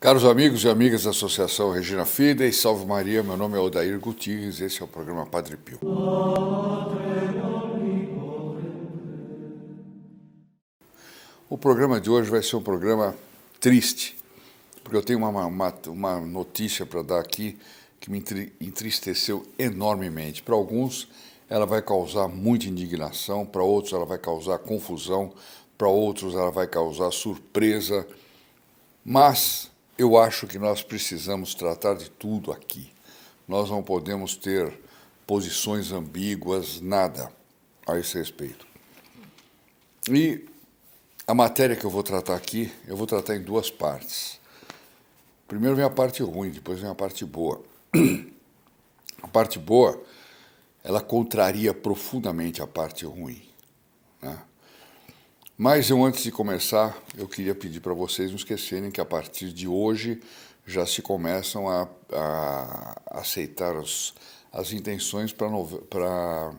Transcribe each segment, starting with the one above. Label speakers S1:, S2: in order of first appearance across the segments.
S1: Caros amigos e amigas da Associação Regina Fidei, salve Maria, meu nome é Odair Gutierrez, esse é o programa Padre Pio. O programa de hoje vai ser um programa triste, porque eu tenho uma notícia para dar aqui que me entristeceu enormemente. Para alguns, ela vai causar muita indignação, para outros, ela vai causar confusão, para outros, ela vai causar surpresa, mas eu acho que nós precisamos tratar de tudo aqui. Nós não podemos ter posições ambíguas, nada a esse respeito. E a matéria que eu vou tratar aqui, eu vou tratar em duas partes. Primeiro vem a parte ruim, depois vem a parte boa. A parte boa, ela contraria profundamente a parte ruim, né? Mas eu, antes de começar, eu queria pedir para vocês não esquecerem que a partir de hoje já se começam a aceitar as intenções para a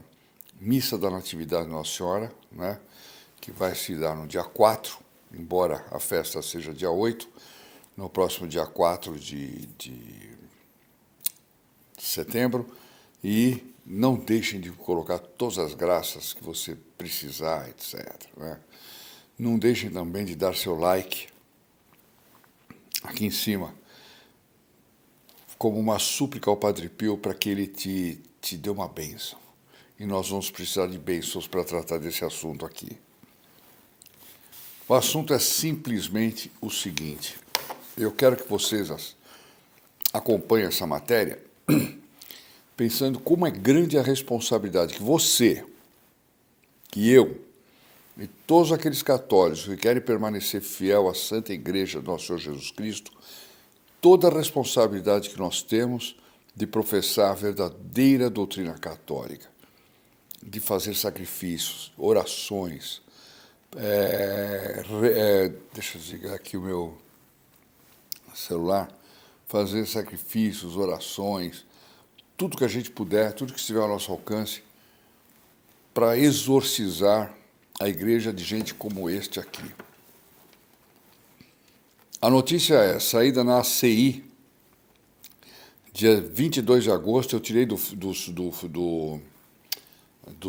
S1: Missa da Natividade de Nossa Senhora, né, que vai se dar no dia 4, embora a festa seja dia 8, no próximo dia 4 de setembro, e não deixem de colocar todas as graças que você precisar, etc., né? Não deixem também de dar seu like aqui em cima, como uma súplica ao Padre Pio para que ele te dê uma bênção. E nós vamos precisar de bênçãos para tratar desse assunto aqui. O assunto é simplesmente o seguinte: eu quero que vocês acompanhem essa matéria pensando como é grande a responsabilidade que você, que eu, e todos aqueles católicos que querem permanecer fiel à Santa Igreja do nosso Senhor Jesus Cristo, toda a responsabilidade que nós temos de professar a verdadeira doutrina católica, de fazer sacrifícios, orações. Deixa eu desligar aqui o meu celular. Fazer sacrifícios, orações, tudo que a gente puder, tudo que estiver ao nosso alcance, para exorcizar a igreja de gente como este aqui. A notícia é saída na ACI, dia 22 de agosto, eu tirei do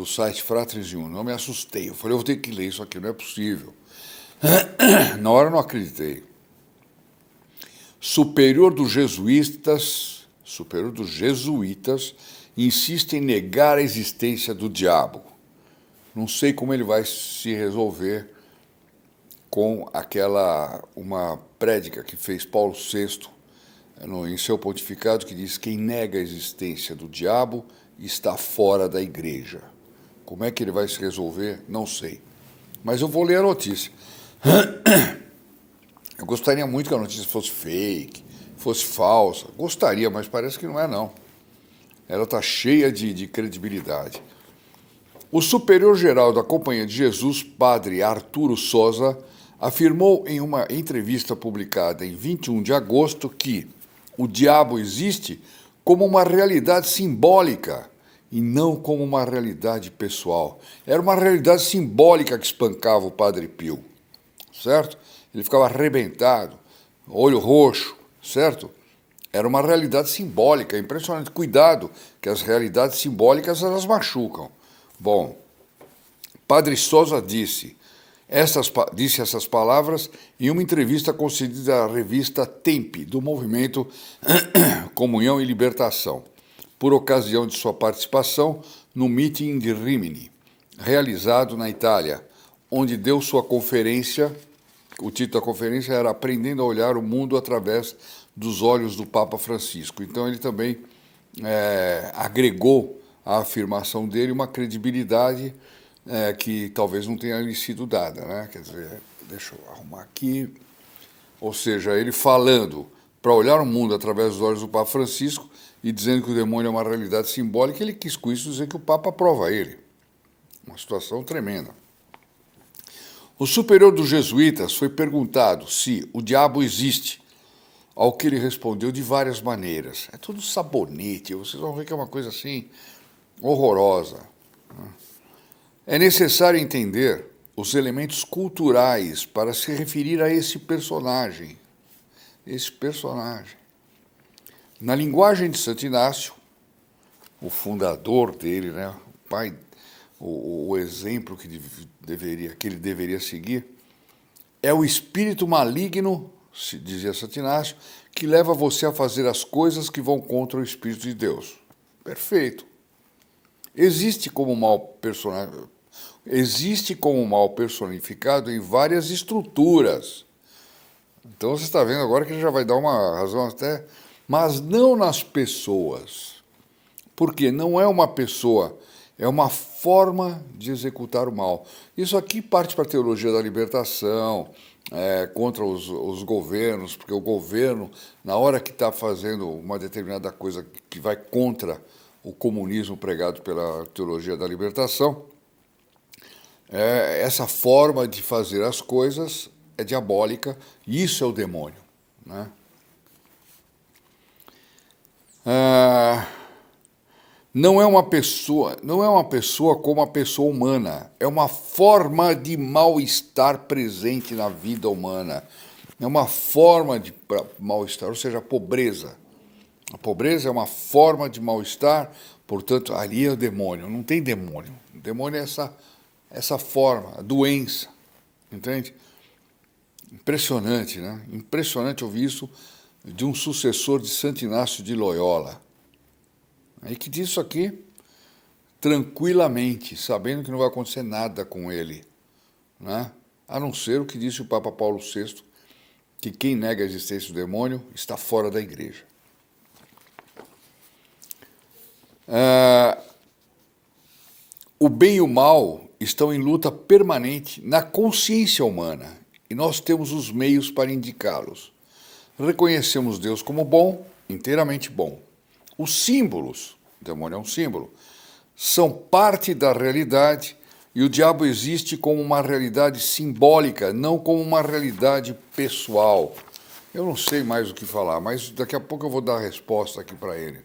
S1: site Fratres Union. Não me assustei, eu falei, eu vou ter que ler isso aqui, não é possível. Na hora eu não acreditei. Superior dos jesuítas insiste em negar a existência do diabo. Não sei como ele vai se resolver com uma prédica que fez Paulo VI em seu pontificado, que diz: quem nega a existência do diabo está fora da igreja. Como é que ele vai se resolver? Não sei. Mas eu vou ler a notícia. Eu gostaria muito que a notícia fosse fake, fosse falsa. Gostaria, mas parece que não é, não. Ela está cheia de credibilidade. O superior-geral da Companhia de Jesus, padre Arturo Sosa, afirmou em uma entrevista publicada em 21 de agosto que o diabo existe como uma realidade simbólica e não como uma realidade pessoal. Era uma realidade simbólica que espancava o Padre Pio, certo? Ele ficava arrebentado, olho roxo, certo? Era uma realidade simbólica, impressionante. Cuidado, que as realidades simbólicas elas machucam. Bom, Padre Sosa disse essas palavras em uma entrevista concedida à revista Tempi, do movimento Comunhão e Libertação, por ocasião de sua participação no meeting de Rimini, realizado na Itália, onde deu sua conferência. O título da conferência era Aprendendo a Olhar o Mundo através dos Olhos do Papa Francisco. Então ele também agregou à afirmação dele uma credibilidade que talvez não tenha lhe sido dada, né? Quer dizer, deixa eu arrumar aqui. Ou seja, ele falando para olhar o mundo através dos olhos do Papa Francisco e dizendo que o demônio é uma realidade simbólica, ele quis com isso dizer que o Papa aprova ele. Uma situação tremenda. O superior dos jesuítas foi perguntado se o diabo existe, ao que ele respondeu de várias maneiras. É tudo sabonete, vocês vão ver que é uma coisa assim horrorosa. É necessário entender os elementos culturais para se referir a esse personagem. esse personagem. Na linguagem de Santo Inácio, o fundador dele, né, o pai, o exemplo que ele deveria seguir, é o espírito maligno, se dizia Santo Inácio, que leva você a fazer as coisas que vão contra o Espírito de Deus. Perfeito. Existe como mal personificado em várias estruturas. Então você está vendo agora que ele já vai dar uma razão até, mas não nas pessoas. Porque não é uma pessoa, é uma forma de executar o mal. Isso aqui parte para a teologia da libertação, contra os governos, porque o governo, na hora que está fazendo uma determinada coisa que vai contra o comunismo pregado pela teologia da libertação, essa forma de fazer as coisas é diabólica, e isso é o demônio, né? Não é uma pessoa como a pessoa humana, é uma forma de mal-estar presente na vida humana, é uma forma de mal-estar, ou seja, a pobreza. A pobreza é uma forma de mal-estar, portanto, ali é o demônio, não tem demônio. O demônio é essa forma, a doença, entende? Impressionante, né? Impressionante ouvir isso de um sucessor de Santo Inácio de Loyola. E que diz isso aqui tranquilamente, sabendo que não vai acontecer nada com ele, né? A não ser o que disse o Papa Paulo VI, que quem nega a existência do demônio está fora da igreja. O bem e o mal estão em luta permanente na consciência humana e nós temos os meios para indicá-los. Reconhecemos Deus como bom, inteiramente bom. Os símbolos, o demônio é um símbolo, são parte da realidade e o diabo existe como uma realidade simbólica, não como uma realidade pessoal. Eu não sei mais o que falar, mas daqui a pouco eu vou dar a resposta aqui para ele.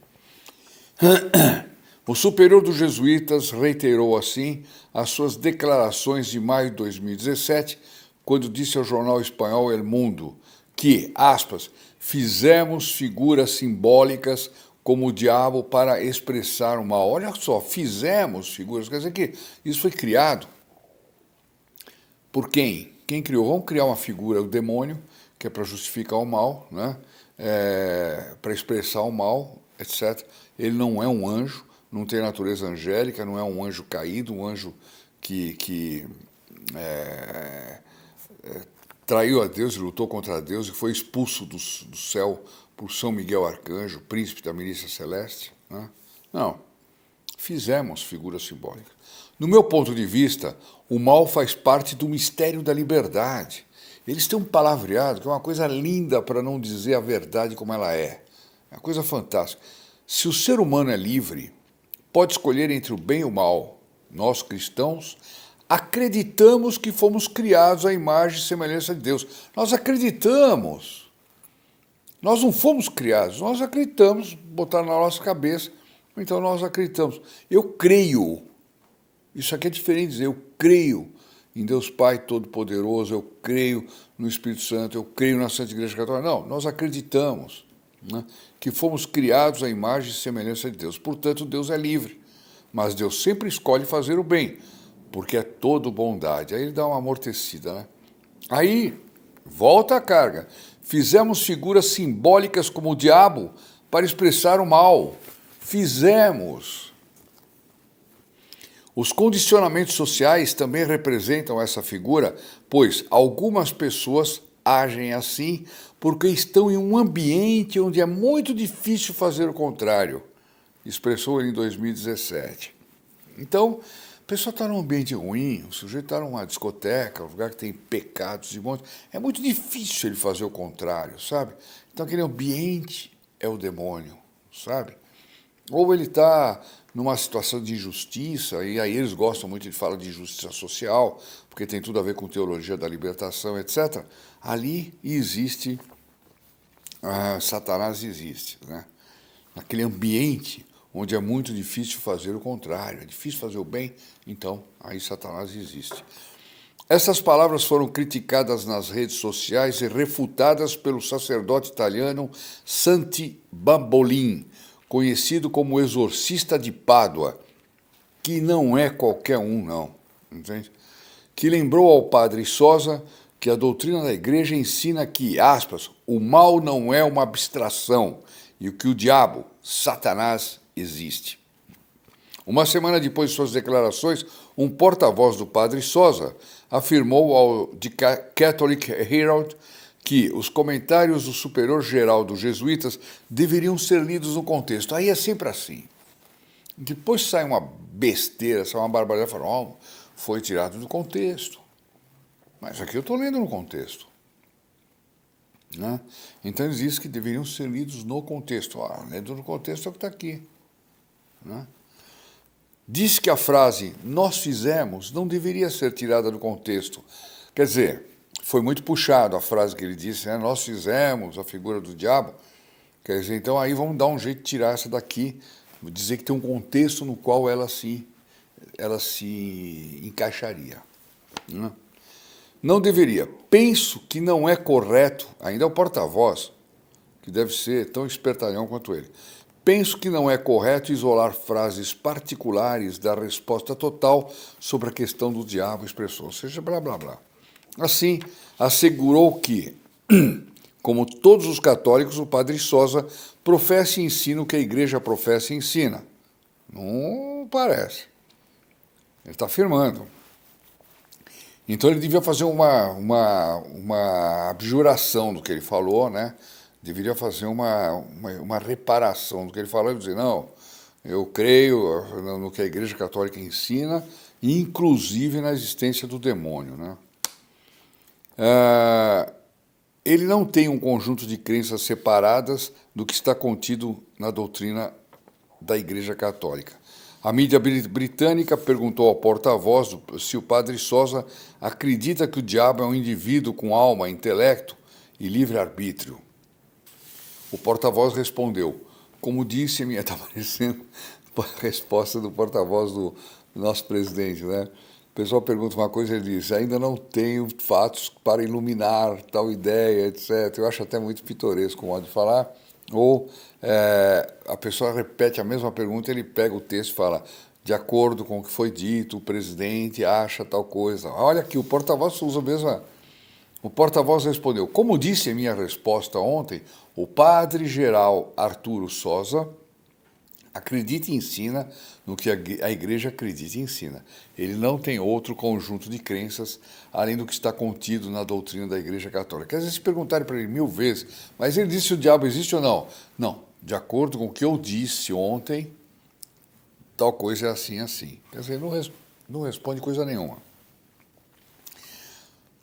S1: O superior dos jesuítas reiterou assim as suas declarações de maio de 2017, quando disse ao jornal espanhol El Mundo que, aspas, fizemos figuras simbólicas como o diabo para expressar o mal. Olha só, fizemos figuras, quer dizer que isso foi criado por quem? Quem criou? Vamos criar uma figura, o demônio, que é para justificar o mal, né? Para expressar o mal, etc. Ele não é um anjo, não tem natureza angélica, não é um anjo caído, um anjo que traiu a Deus e lutou contra Deus e foi expulso do céu por São Miguel Arcanjo, príncipe da milícia celeste, né? Não, fizemos figuras simbólicas. No meu ponto de vista, o mal faz parte do mistério da liberdade. Eles têm um palavreado que é uma coisa linda, para não dizer a verdade como ela é. É uma coisa fantástica. Se o ser humano é livre, pode escolher entre o bem e o mal. Nós, cristãos, acreditamos que fomos criados à imagem e semelhança de Deus. Nós acreditamos. Nós não fomos criados, nós acreditamos, botaram na nossa cabeça, então nós acreditamos. Eu creio. Isso aqui é diferente de dizer, eu creio em Deus Pai Todo-Poderoso, eu creio no Espírito Santo, eu creio na Santa Igreja Católica. Não, nós acreditamos, né, que fomos criados à imagem e semelhança de Deus. Portanto, Deus é livre, mas Deus sempre escolhe fazer o bem, porque é todo bondade. Aí ele dá uma amortecida, né? Aí, volta a carga. Fizemos figuras simbólicas como o diabo para expressar o mal. Fizemos. Os condicionamentos sociais também representam essa figura, pois algumas pessoas agem assim porque estão em um ambiente onde é muito difícil fazer o contrário, expressou ele em 2017. Então, a pessoa está num ambiente ruim, o sujeito está numa discoteca, um lugar que tem pecados de monte, é muito difícil ele fazer o contrário, sabe? Então aquele ambiente é o demônio, sabe? Ou ele está numa situação de injustiça, e aí eles gostam muito de falar de injustiça social, porque tem tudo a ver com teologia da libertação, etc. Ali existe, Satanás existe, né? Naquele ambiente onde é muito difícil fazer o contrário, é difícil fazer o bem, então aí Satanás existe. Essas palavras foram criticadas nas redes sociais e refutadas pelo sacerdote italiano Santi Bambolin, conhecido como exorcista de Pádua, que não é qualquer um, não, entende? Que lembrou ao padre Sosa que a doutrina da igreja ensina que, aspas, o mal não é uma abstração e que o diabo, Satanás, existe. Uma semana depois de suas declarações, um porta-voz do padre Sosa afirmou ao The Catholic Herald que os comentários do superior-geral dos jesuítas deveriam ser lidos no contexto. Aí é sempre assim. Depois sai uma besteira, sai uma barbaridade, fala, foi tirado do contexto. Mas aqui eu estou lendo no contexto. Né? Então eles dizem que deveriam ser lidos no contexto. Lendo no contexto é o que está aqui. Né? Diz que a frase nós fizemos não deveria ser tirada do contexto. Quer dizer, foi muito puxado a frase que ele disse, né? Nós fizemos a figura do diabo. Quer dizer, então aí vamos dar um jeito de tirar essa daqui, dizer que tem um contexto no qual ela se encaixaria. Né? Não deveria. Penso que não é correto, ainda é o porta-voz, que deve ser tão espertalhão quanto ele. Penso que não é correto isolar frases particulares da resposta total sobre a questão do diabo, expressou, ou seja, blá, blá, blá. Assim, assegurou que, como todos os católicos, o padre Sosa professa e ensina o que a igreja professa e ensina. Não parece. Ele está afirmando. Então ele devia fazer uma abjuração do que ele falou, né? Deveria fazer uma reparação do que ele falou e dizer, não, eu creio no que a Igreja Católica ensina, inclusive na existência do demônio. Né? Ele não tem um conjunto de crenças separadas do que está contido na doutrina da Igreja Católica. A mídia britânica perguntou ao porta-voz se o padre Sosa acredita que o diabo é um indivíduo com alma, intelecto e livre-arbítrio. O porta-voz respondeu, como disse a minha... Está parecendo a resposta do porta-voz do nosso presidente, né? O pessoal pergunta uma coisa e ele diz, ainda não tenho fatos para iluminar tal ideia, etc. Eu acho até muito pitoresco o modo de falar. Ou a pessoa repete a mesma pergunta, ele pega o texto e fala, de acordo com o que foi dito, o presidente acha tal coisa. Olha aqui, o porta-voz usa a mesma... O porta-voz respondeu, como disse em minha resposta ontem, o padre-geral Arturo Sosa acredita e ensina no que a igreja acredita e ensina. Ele não tem outro conjunto de crenças além do que está contido na doutrina da Igreja Católica. Às vezes se perguntarem para ele 1000 vezes, mas ele disse se o diabo existe ou não? Não, de acordo com o que eu disse ontem, tal coisa é assim, assim. Quer dizer, não responde coisa nenhuma.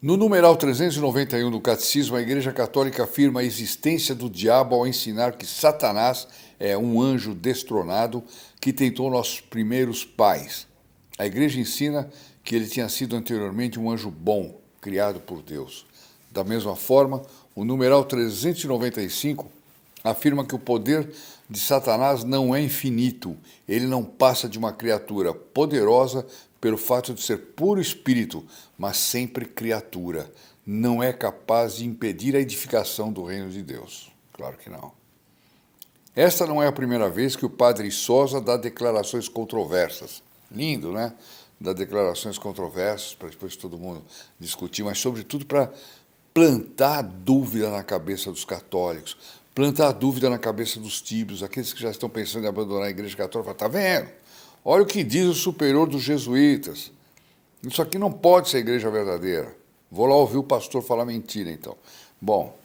S1: No numeral 391 do Catecismo, a Igreja Católica afirma a existência do diabo ao ensinar que Satanás é um anjo destronado que tentou nossos primeiros pais. A Igreja ensina que ele tinha sido anteriormente um anjo bom, criado por Deus. Da mesma forma, o numeral 395 afirma que o poder de Satanás não é infinito, ele não passa de uma criatura poderosa pelo fato de ser puro espírito, mas sempre criatura. Não é capaz de impedir a edificação do reino de Deus. Claro que não. Esta não é a primeira vez que o padre Sosa dá declarações controversas. Lindo, né? Dá declarações controversas para depois todo mundo discutir, mas sobretudo para plantar dúvida na cabeça dos católicos, plantar dúvida na cabeça dos tíbios, aqueles que já estão pensando em abandonar a Igreja Católica. Está vendo? Olha o que diz o superior dos jesuítas. Isso aqui não pode ser a igreja verdadeira. Vou lá ouvir o pastor falar mentira, então. Bom,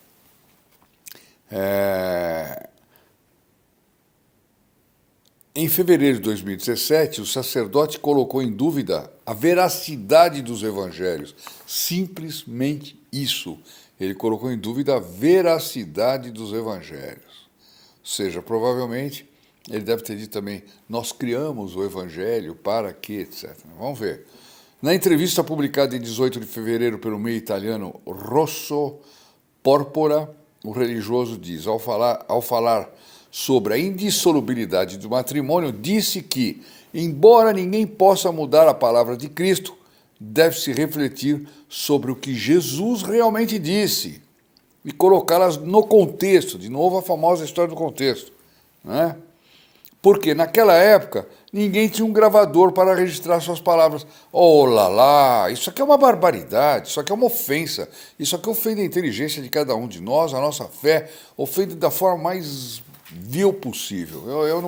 S1: em fevereiro de 2017, o sacerdote colocou em dúvida a veracidade dos evangelhos. Simplesmente isso. Ele colocou em dúvida a veracidade dos evangelhos. Ou seja, provavelmente... Ele deve ter dito também, nós criamos o Evangelho para que, etc. Vamos ver. Na entrevista publicada em 18 de fevereiro pelo meio italiano Rosso Porpora, o religioso diz, ao falar sobre a indissolubilidade do matrimônio, disse que, embora ninguém possa mudar a palavra de Cristo, deve se refletir sobre o que Jesus realmente disse e colocá-las no contexto, de novo a famosa história do contexto, né? Porque naquela época ninguém tinha um gravador para registrar suas palavras. Oh lá lá, isso aqui é uma barbaridade, isso aqui é uma ofensa, isso aqui ofende a inteligência de cada um de nós, a nossa fé, ofende da forma mais vil possível. Eu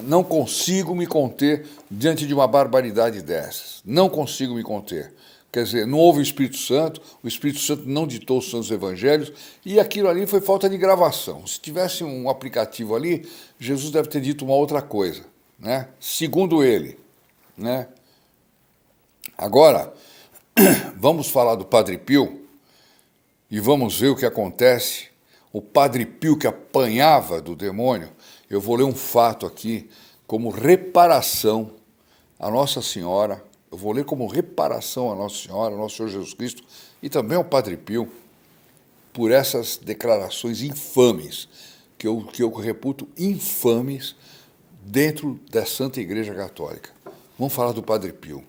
S1: não consigo me conter diante de uma barbaridade dessas. Não consigo me conter. Quer dizer, não houve o Espírito Santo não ditou os santos evangelhos, e aquilo ali foi falta de gravação. Se tivesse um aplicativo ali, Jesus deve ter dito uma outra coisa, né? Segundo ele, né? Agora, vamos falar do Padre Pio e vamos ver o que acontece. O Padre Pio que apanhava do demônio, eu vou ler um fato aqui, como reparação à Nossa Senhora. Eu vou ler como reparação a Nossa Senhora, ao nosso Senhor Jesus Cristo e também ao Padre Pio por essas declarações infames, que eu reputo infames dentro da Santa Igreja Católica. Vamos falar do Padre Pio.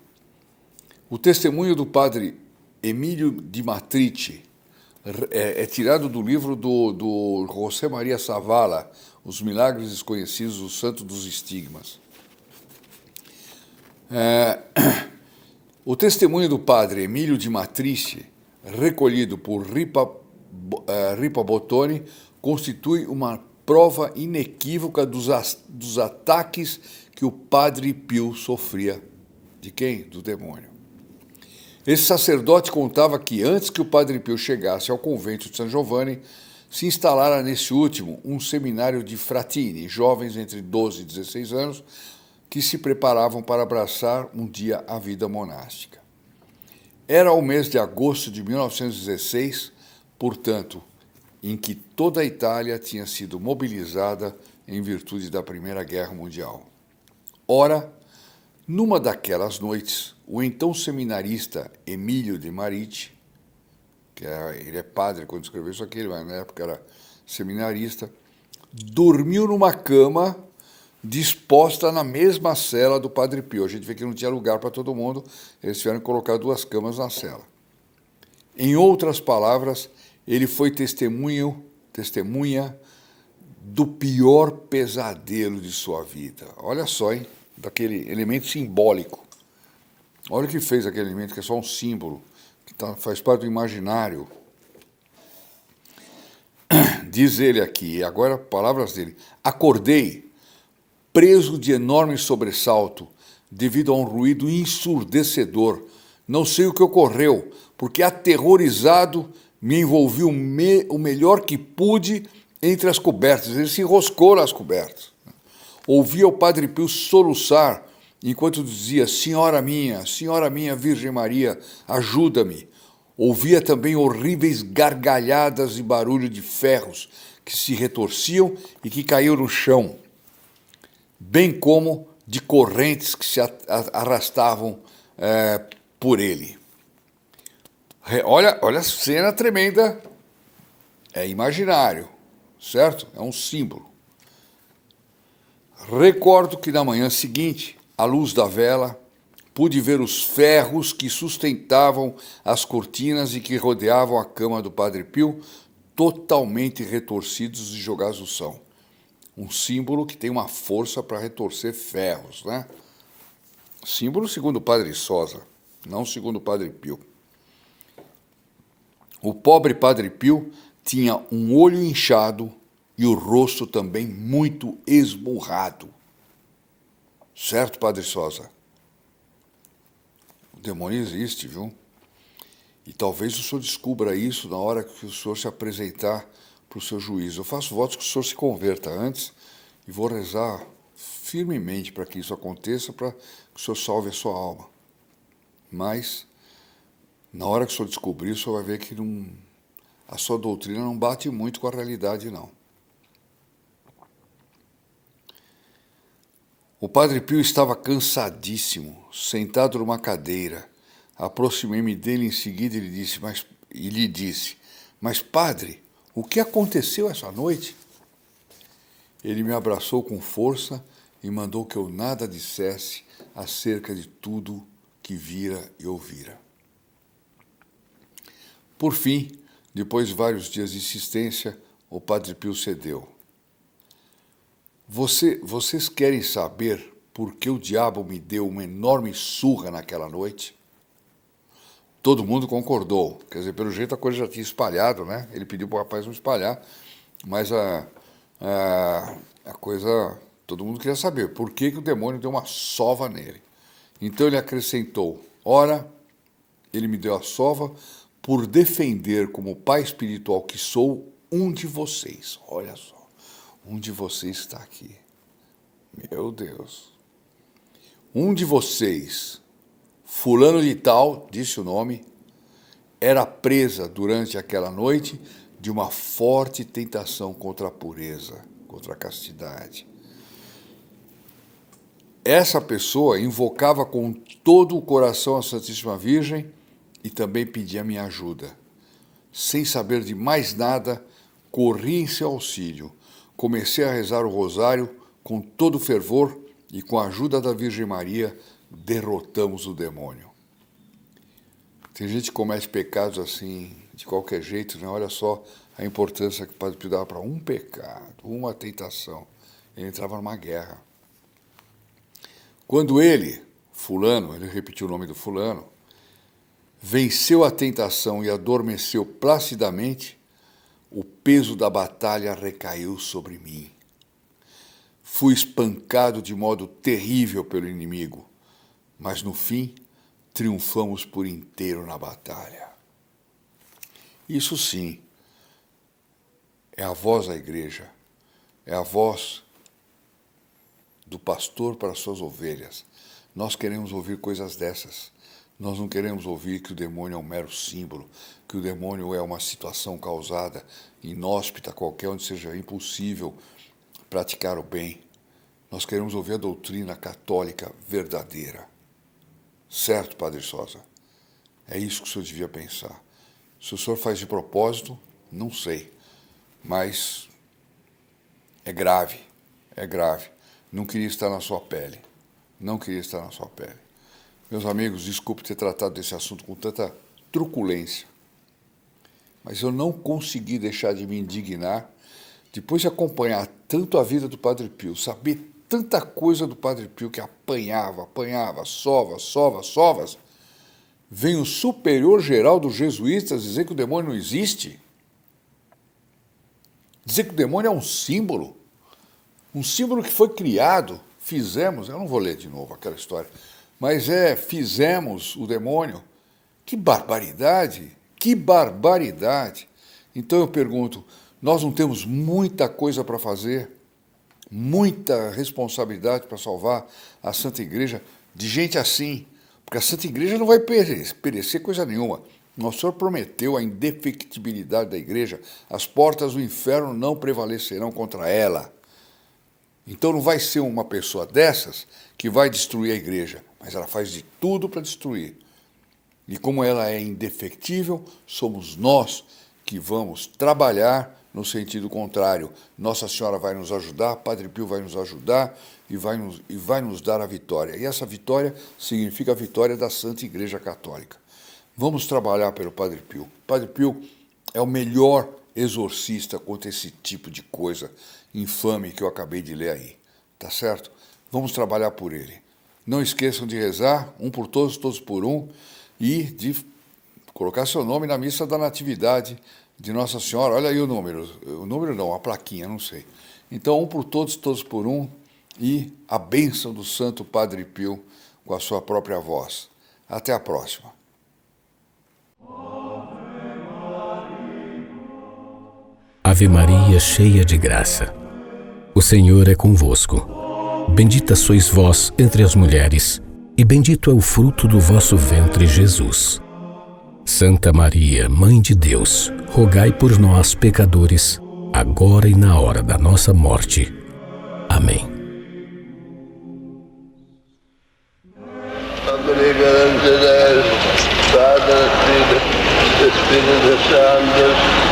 S1: O testemunho do Padre Emílio de Matrice é tirado do livro do José Maria Savala, Os Milagres Desconhecidos do Santo dos Estigmas. O testemunho do padre Emílio de Matrice, recolhido por Ripa Bottoni, constitui uma prova inequívoca dos ataques que o Padre Pio sofria. De quem? Do demônio. Esse sacerdote contava que antes que o Padre Pio chegasse ao convento de San Giovanni, se instalara nesse último um seminário de fratini, jovens entre 12 e 16 anos, que se preparavam para abraçar um dia a vida monástica. Era o mês de agosto de 1916, portanto, em que toda a Itália tinha sido mobilizada em virtude da Primeira Guerra Mundial. Ora, numa daquelas noites, o então seminarista Emílio de Matrice, ele é padre quando escreveu isso aqui, mas na época era seminarista, dormiu numa cama disposta na mesma cela do Padre Pio. A gente vê que não tinha lugar para todo mundo, eles tiveram que colocar 2 camas na cela. Em outras palavras, ele foi testemunha do pior pesadelo de sua vida. Olha só, hein? Daquele elemento simbólico. Olha o que fez aquele elemento, que é só um símbolo, que faz parte do imaginário. Diz ele aqui, agora palavras dele: acordei, preso de enorme sobressalto, devido a um ruído ensurdecedor. Não sei o que ocorreu, porque aterrorizado me envolvi o melhor que pude entre as cobertas. Ele se enroscou nas cobertas. Ouvia o Padre Pio soluçar, enquanto dizia: Senhora minha, Virgem Maria, ajuda-me. Ouvia também horríveis gargalhadas e barulho de ferros que se retorciam e que caíam no chão, bem como de correntes que se arrastavam por ele. Olha a cena tremenda, é imaginário, certo? É um símbolo. Recordo que na manhã seguinte, à luz da vela, pude ver os ferros que sustentavam as cortinas e que rodeavam a cama do Padre Pio, totalmente retorcidos e jogados no chão. Um símbolo que tem uma força para retorcer ferros, né? Símbolo segundo o Padre Sosa, não segundo o Padre Pio. O pobre Padre Pio tinha um olho inchado e o rosto também muito esmurrado. Certo, Padre Sosa? O demônio existe, viu? E talvez o senhor descubra isso na hora que o senhor se apresentar para o seu juízo. Eu faço votos que o senhor se converta antes e vou rezar firmemente para que isso aconteça, para que o senhor salve a sua alma. Mas, na hora que o senhor descobrir, o senhor vai ver que a sua doutrina não bate muito com a realidade, não. O Padre Pio estava cansadíssimo, sentado numa cadeira. Aproximei-me dele em seguida e lhe disse, mas padre, o que aconteceu essa noite? Ele me abraçou com força e mandou que eu nada dissesse acerca de tudo que vira e ouvira. Por fim, depois de vários dias de insistência, o Padre Pio cedeu. Vocês querem saber por que o diabo me deu uma enorme surra naquela noite? Todo mundo concordou. Quer dizer, pelo jeito a coisa já tinha espalhado, né? Ele pediu para o rapaz não espalhar, mas a coisa, todo mundo queria saber por que o demônio deu uma sova nele. Então ele acrescentou, ora, ele me deu a sova por defender como pai espiritual que sou um de vocês. Olha só, um de vocês está aqui. Meu Deus. Um de vocês, fulano de tal, disse o nome, era presa durante aquela noite de uma forte tentação contra a pureza, contra a castidade. Essa pessoa invocava com todo o coração a Santíssima Virgem e também pedia minha ajuda. Sem saber de mais nada, corri em seu auxílio. Comecei a rezar o rosário com todo fervor e com a ajuda da Virgem Maria derrotamos o demônio. Tem gente que comete pecados assim, de qualquer jeito, né? Olha só a importância que o Padre Pio dava para um pecado, uma tentação. Ele entrava numa guerra. Quando ele, fulano, ele repetiu o nome do fulano, venceu a tentação e adormeceu placidamente, o peso da batalha recaiu sobre mim. Fui espancado de modo terrível pelo inimigo, mas no fim triunfamos por inteiro na batalha. Isso sim, é a voz da igreja, é a voz do pastor para as suas ovelhas. Nós queremos ouvir coisas dessas. Nós não queremos ouvir que o demônio é um mero símbolo, que o demônio é uma situação causada, inóspita qualquer, onde seja impossível praticar o bem. Nós queremos ouvir a doutrina católica verdadeira. Certo, Padre Sosa? É isso que o senhor devia pensar. Se o senhor faz de propósito, não sei. Mas é grave, é grave. Não queria estar na sua pele. Não queria estar na sua pele. Meus amigos, desculpe ter tratado desse assunto com tanta truculência. Mas eu não consegui deixar de me indignar depois de acompanhar tanto a vida do Padre Pio, saber tanta coisa do Padre Pio que apanhava, sovas. Vem o superior geral dos jesuítas dizer que o demônio não existe. Dizer que o demônio é um símbolo que foi criado, fizemos, eu não vou ler de novo aquela história, mas fizemos o demônio. Que barbaridade, que barbaridade. Então eu pergunto, nós não temos muita coisa para fazer, muita responsabilidade para salvar a Santa Igreja de gente assim, porque a Santa Igreja não vai perecer coisa nenhuma. Nosso Senhor prometeu a indefectibilidade da Igreja, as portas do inferno não prevalecerão contra ela. Então não vai ser uma pessoa dessas que vai destruir a Igreja, mas ela faz de tudo para destruir. E como ela é indefectível, somos nós que vamos trabalhar no sentido contrário. Nossa Senhora vai nos ajudar, Padre Pio vai nos ajudar e vai nos dar a vitória. E essa vitória significa a vitória da Santa Igreja Católica. Vamos trabalhar pelo Padre Pio. Padre Pio é o melhor exorcista contra esse tipo de coisa infame que eu acabei de ler aí. Tá certo? Vamos trabalhar por ele. Não esqueçam de rezar, um por todos, todos por um, e de colocar seu nome na missa da Natividade de Nossa Senhora. Olha aí o número não, a plaquinha, não sei. Então, um por todos, todos por um, e a bênção do Santo Padre Pio com a sua própria voz. Até a próxima.
S2: Ave Maria, cheia de graça, o Senhor é convosco. Bendita sois vós entre as mulheres, e bendito é o fruto do vosso ventre, Jesus. Santa Maria, Mãe de Deus, rogai por nós, pecadores, agora e na hora da nossa morte. Amém.
S3: Padre, Espírito Santo,